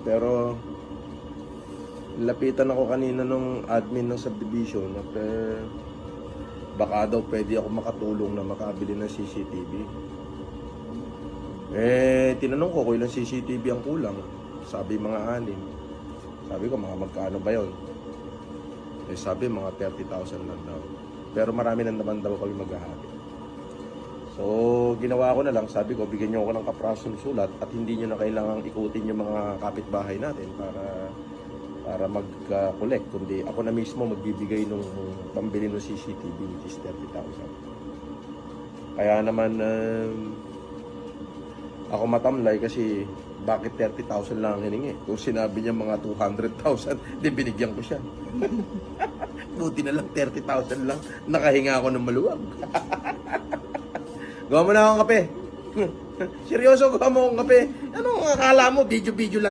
Pero lapitan ako kanina nung admin ng subdivision at baka daw pwede ako makatulong na makabili ng CCTV. Tinanong ko kung ilang CCTV ang kulang. Sabi mga 6. Sabi ko mga magkano ba yun? Sabi mga 30,000 lang daw. Pero marami na naman daw kami maghahati. So, ginawa ko na lang, sabi ko, bigyan niyo ako ng kaprasong sulat at hindi niyo na kailangang ikutin yung mga kapitbahay natin para mag-collect. Kundi ako na mismo magbibigay nung pambili ng CCTV, which is 30,000. Kaya naman, ako matamlay kasi bakit 30,000 lang ang hiningi? Kung sinabi niya mga 200,000, di binigyan ko siya. Buti na lang 30,000 lang, nakahinga ako ng maluwag. Gawa mo na akong kape. Seryoso, gawa mo akong kape. Ano akala mo, video-video lang.